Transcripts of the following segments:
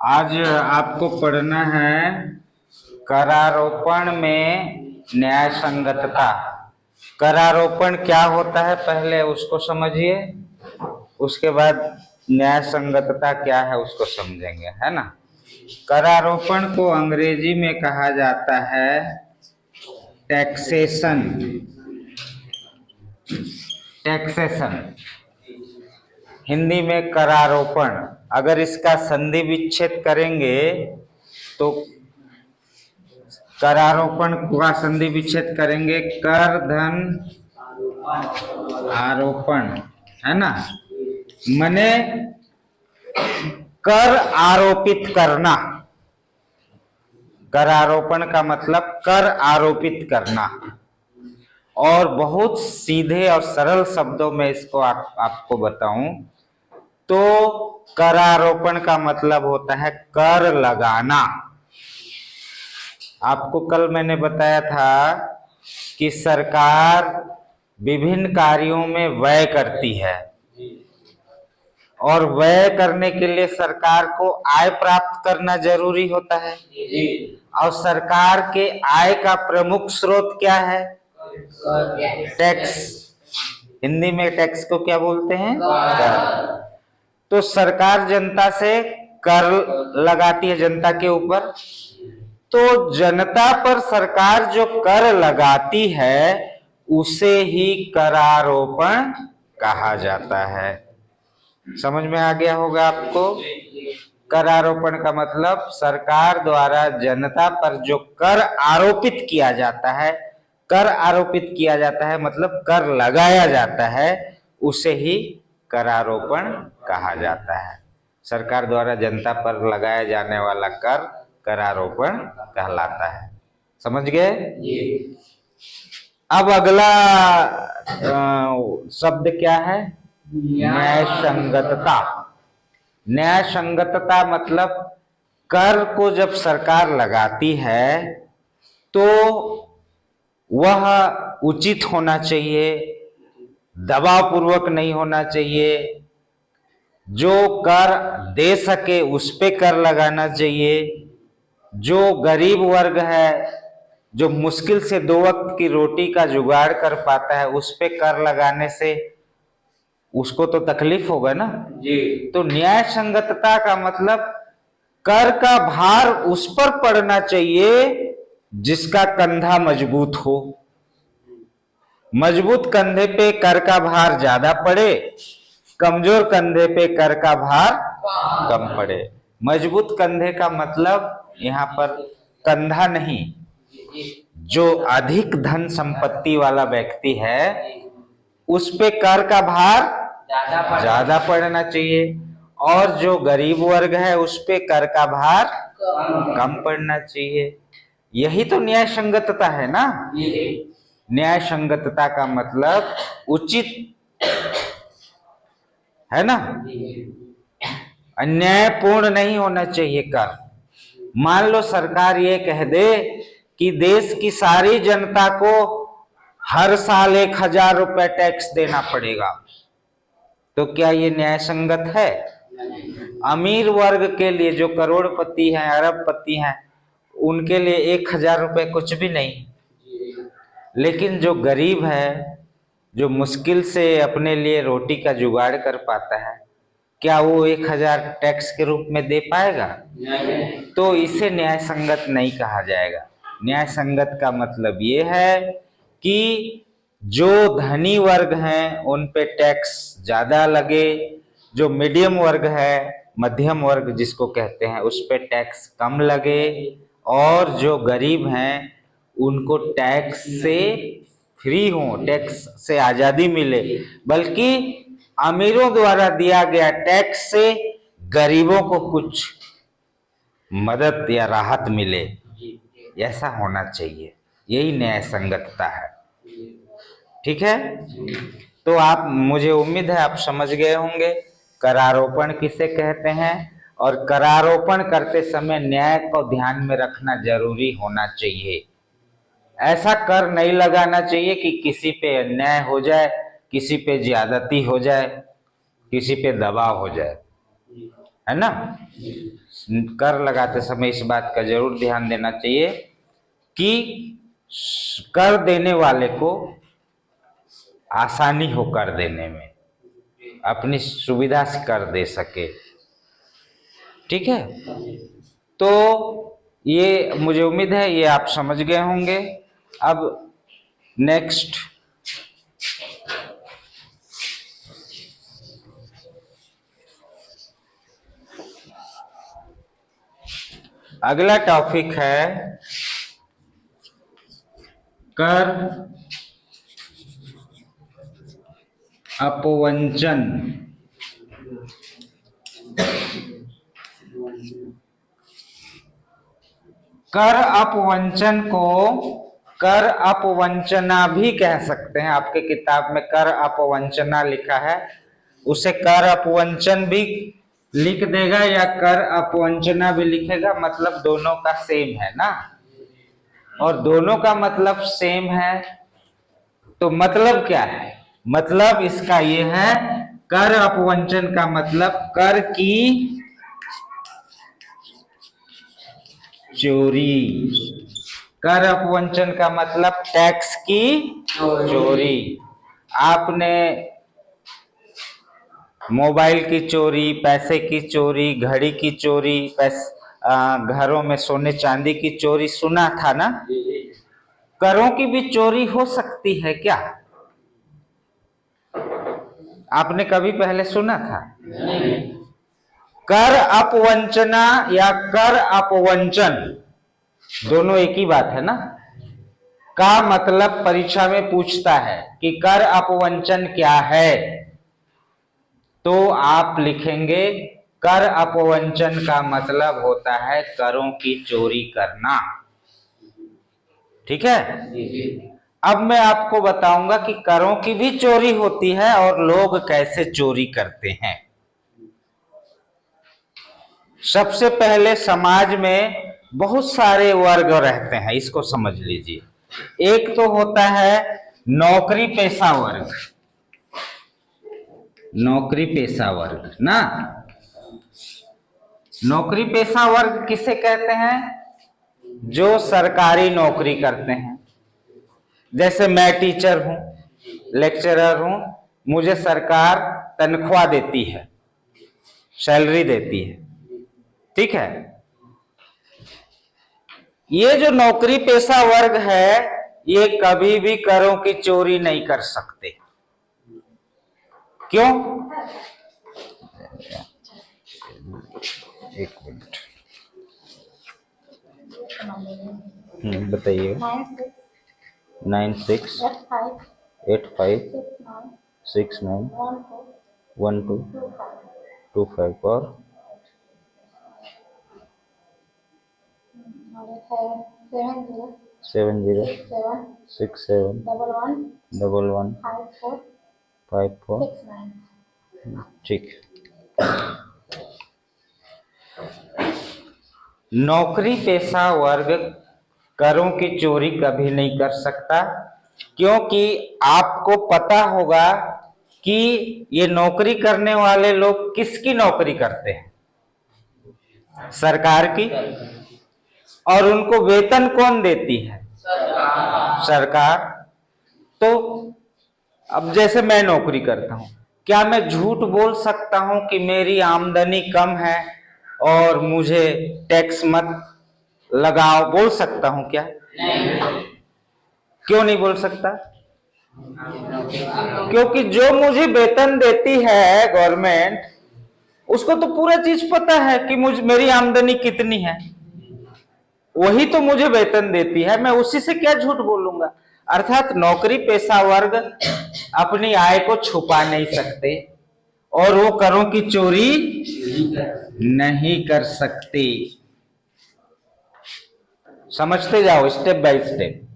आज आपको पढ़ना है करारोपण में न्याय संगतता। करारोपण क्या होता है पहले उसको समझिए, उसके बाद न्याय संगतता क्या है उसको समझेंगे, है ना। करारोपण को अंग्रेजी में कहा जाता है टैक्सेशन। टैक्सेशन हिंदी में करारोपण। अगर इसका संधि विच्छेद करेंगे तो करारोपण का संधि विच्छेद करेंगे कर धन आरोपण, है ना। मने कर आरोपित करना। करारोपण का मतलब कर आरोपित करना। और बहुत सीधे और सरल शब्दों में इसको आपको बताऊं तो करारोपण का मतलब होता है कर लगाना। आपको कल मैंने बताया था कि सरकार विभिन्न कार्यों में व्यय करती है और व्यय करने के लिए सरकार को आय प्राप्त करना जरूरी होता है। और सरकार के आय का प्रमुख स्रोत क्या है? टैक्स। हिंदी में टैक्स को क्या बोलते हैं? कर। तो सरकार जनता से कर लगाती है, जनता के ऊपर। तो जनता पर सरकार जो कर लगाती है उसे ही करारोपण कहा जाता है। समझ में आ गया होगा आपको। करारोपण का मतलब सरकार द्वारा जनता पर जो कर आरोपित किया जाता है, कर आरोपित किया जाता है मतलब कर लगाया जाता है, उसे ही करारोपण कहा जाता है। सरकार द्वारा जनता पर लगाया जाने वाला कर करारोपण कहलाता है। समझ गए? अब अगला शब्द क्या है? न्याय संगतता। न्याय संगतता मतलब कर को जब सरकार लगाती है तो वह उचित होना चाहिए, दबाव पूर्वक नहीं होना चाहिए। जो कर दे सके उस पे कर लगाना चाहिए। जो गरीब वर्ग है, जो मुश्किल से 2 वक्त की रोटी का जुगाड़ कर पाता है, उस पे कर लगाने से उसको तो तकलीफ होगा ना जी। तो न्याय संगतता का मतलब कर का भार उस पर पड़ना चाहिए जिसका कंधा मजबूत हो। मजबूत कंधे पे कर का भार ज्यादा पड़े, कमजोर कंधे पे कर का भार कम पड़े। मजबूत कंधे का मतलब यहाँ पर कंधा नहीं, जो अधिक धन संपत्ति वाला व्यक्ति है उस पे कर का भार ज्यादा पड़ना चाहिए, और जो गरीब वर्ग है उस पे कर का भार कम पड़ना चाहिए। यही तो न्याय संगतता है ना। न्याय संगतता का मतलब उचित, है ना। अन्यायपूर्ण नहीं होना चाहिए कर। मान लो सरकार ये कह दे कि देश की सारी जनता को हर साल 1000 रुपए टैक्स देना पड़ेगा, तो क्या ये न्याय संगत है? अमीर वर्ग के लिए, जो करोड़पति हैं, अरबपति हैं, उनके लिए 1000 रुपए कुछ भी नहीं। लेकिन जो गरीब है, जो मुश्किल से अपने लिए रोटी का जुगाड़ कर पाता है, क्या वो 1000 टैक्स के रूप में दे पाएगा? तो इसे न्याय संगत नहीं कहा जाएगा। न्याय संगत का मतलब ये है कि जो धनी वर्ग हैं उन पे टैक्स ज्यादा लगे, जो मीडियम वर्ग है, मध्यम वर्ग जिसको कहते हैं, उस पे टैक्स कम लगे, और जो गरीब हैं उनको टैक्स से फ्री हो, टैक्स से आजादी मिले। बल्कि अमीरों द्वारा दिया गया टैक्स से गरीबों को कुछ मदद या राहत मिले, ऐसा होना चाहिए। यही न्याय संगतता है। ठीक है, तो आप, मुझे उम्मीद है आप समझ गए होंगे करारोपण किसे कहते हैं, और करारोपण करते समय न्याय को ध्यान में रखना जरूरी होना चाहिए। ऐसा कर नहीं लगाना चाहिए कि किसी पे अन्याय हो जाए, किसी पे ज्यादती हो जाए, किसी पे दबाव हो जाए, है ना। कर लगाते समय इस बात का जरूर ध्यान देना चाहिए कि कर देने वाले को आसानी हो कर देने में, अपनी सुविधा से कर दे सके। ठीक है, तो ये मुझे उम्मीद है ये आप समझ गए होंगे। अब नेक्स्ट अगला टॉपिक है कर अपवंचन। कर अपवंचन को कर अपवंचना भी कह सकते हैं। आपके किताब में कर अपवंचना लिखा है, उसे कर अपवंचन भी लिख देगा या कर अपवंचना भी लिखेगा, मतलब दोनों का सेम है ना। और दोनों का मतलब सेम है तो मतलब क्या है? मतलब इसका ये है, कर अपवंचन का मतलब कर की चोरी। कर अपवंचन का मतलब टैक्स की चोरी। आपने मोबाइल की चोरी, पैसे की चोरी, घड़ी की चोरी, घरों में सोने चांदी की चोरी सुना था ना। करों की भी चोरी हो सकती है क्या? आपने कभी पहले सुना था? कर अपवंचना या कर अपवंचन दोनों एक ही बात है ना। का मतलब परीक्षा में पूछता है कि कर अपवंचन क्या है, तो आप लिखेंगे कर अपवंचन का मतलब होता है करों की चोरी करना। ठीक है, अब मैं आपको बताऊंगा कि करों की भी चोरी होती है और लोग कैसे चोरी करते हैं। सबसे पहले समाज में बहुत सारे वर्ग रहते हैं, इसको समझ लीजिए। एक तो होता है नौकरी पेशा वर्ग। नौकरी पेशा वर्ग ना, नौकरी पेशा वर्ग किसे कहते हैं? जो सरकारी नौकरी करते हैं। जैसे मैं टीचर हूं, लेक्चरर हूं, मुझे सरकार तनख्वाह देती है, सैलरी देती है। ठीक है, ये जो नौकरी पेशा वर्ग है ये कभी भी करों की चोरी नहीं कर सकते। क्यों? एक मिनट बताइए। 9685691225 और 70671154। ठीक। नौकरी पेशा वर्ग करों की चोरी कभी नहीं कर सकता, क्योंकि आपको पता होगा कि ये नौकरी करने वाले लोग किसकी नौकरी करते हैं? सरकार की। और उनको वेतन कौन देती है? सरकार। तो अब जैसे मैं नौकरी करता हूं, क्या मैं झूठ बोल सकता हूं कि मेरी आमदनी कम है और मुझे टैक्स मत लगाओ? बोल सकता हूं क्या? नहीं। क्यों नहीं बोल सकता? क्योंकि जो मुझे वेतन देती है गवर्नमेंट, उसको तो पूरा चीज पता है कि मेरी आमदनी कितनी है। वही तो मुझे वेतन देती है, मैं उसी से क्या झूठ बोलूंगा। अर्थात नौकरी पेशा वर्ग अपनी आय को छुपा नहीं सकते और वो करों की चोरी नहीं कर सकते। समझते जाओ स्टेप बाय स्टेप।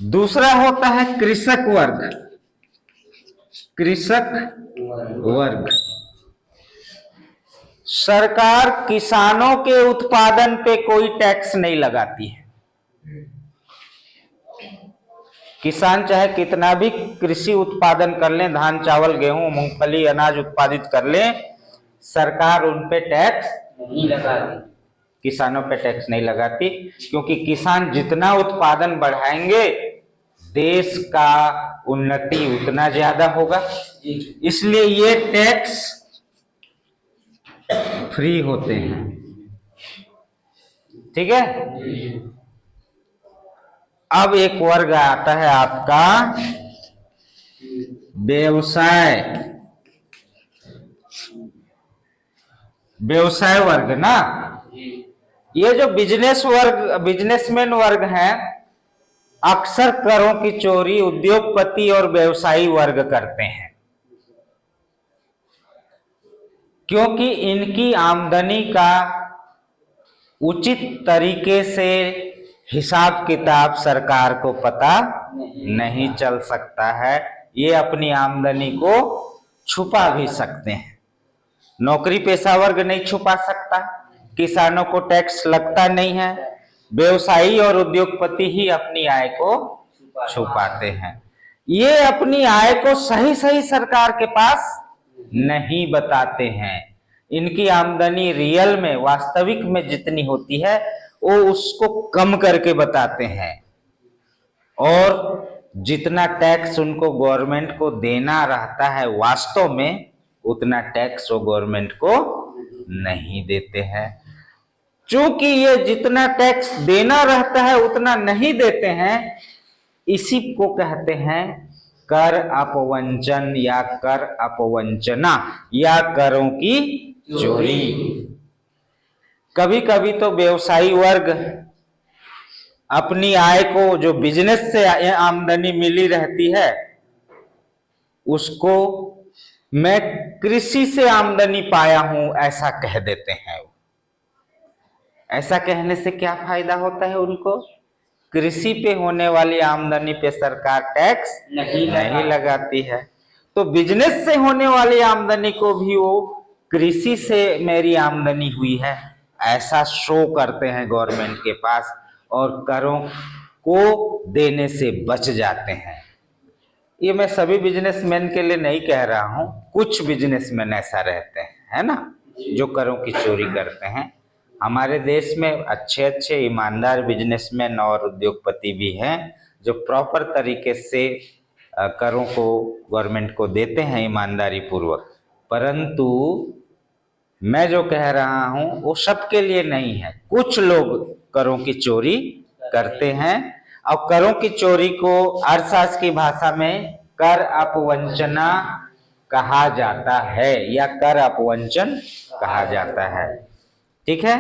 दूसरा होता है कृषक वर्ग। कृषक वर्ग, सरकार किसानों के उत्पादन पे कोई टैक्स नहीं लगाती है। किसान चाहे कितना भी कृषि उत्पादन कर लें, धान चावल गेहूं मूंगफली अनाज उत्पादित कर लें, सरकार उन पे टैक्स नहीं लगाती। किसानों पे टैक्स नहीं लगाती, क्योंकि किसान जितना उत्पादन बढ़ाएंगे देश का उन्नति उतना ज्यादा होगा। इसलिए ये टैक्स फ्री होते हैं। ठीक है। अब एक वर्ग आता है आपका व्यवसाय, व्यवसाय वर्ग ना। ये जो बिजनेसमैन वर्ग हैं, अक्सर करों की चोरी उद्योगपति और व्यवसायी वर्ग करते हैं, क्योंकि इनकी आमदनी का उचित तरीके से हिसाब किताब सरकार को पता नहीं चल सकता है। ये अपनी आमदनी को छुपा भी सकते हैं। नौकरी पेशा वर्ग नहीं छुपा सकता, किसानों को टैक्स लगता नहीं है, व्यवसायी और उद्योगपति ही अपनी आय को छुपाते हैं। ये अपनी आय को सही सही सरकार के पास नहीं बताते हैं। इनकी आमदनी रियल में, वास्तविक में जितनी होती है वो उसको कम करके बताते हैं, और जितना टैक्स उनको गवर्नमेंट को देना रहता है वास्तव में उतना टैक्स वो गवर्नमेंट को नहीं देते हैं। चूंकि ये जितना टैक्स देना रहता है उतना नहीं देते हैं, इसी को कहते हैं कर अपवंचन या कर अपवंचना या करों की चोरी। कभी कभी तो व्यवसायी वर्ग अपनी आय को, जो बिजनेस से आमदनी मिली रहती है, उसको मैं कृषि से आमदनी पाया हूं ऐसा कह देते हैं। ऐसा कहने से क्या फायदा होता है उनको? कृषि पे होने वाली आमदनी पे सरकार टैक्स नहीं लगाती है, तो बिजनेस से होने वाली आमदनी को भी वो कृषि से मेरी आमदनी हुई है ऐसा शो करते हैं गवर्नमेंट के पास, और करों को देने से बच जाते हैं। ये मैं सभी बिजनेसमैन के लिए नहीं कह रहा हूं, कुछ बिजनेसमैन ऐसा रहते हैं, है ना, जो करों की चोरी करते हैं। हमारे देश में अच्छे अच्छे ईमानदार बिजनेसमैन और उद्योगपति भी हैं जो प्रॉपर तरीके से करों को गवर्नमेंट को देते हैं ईमानदारी पूर्वक। परंतु मैं जो कह रहा हूं वो सबके लिए नहीं है। कुछ लोग करों की चोरी करते हैं, और करों की चोरी को अर्थशास्त्र की भाषा में कर अपवंचना कहा जाता है या कर अपवंचन कहा जाता है। ठीक है।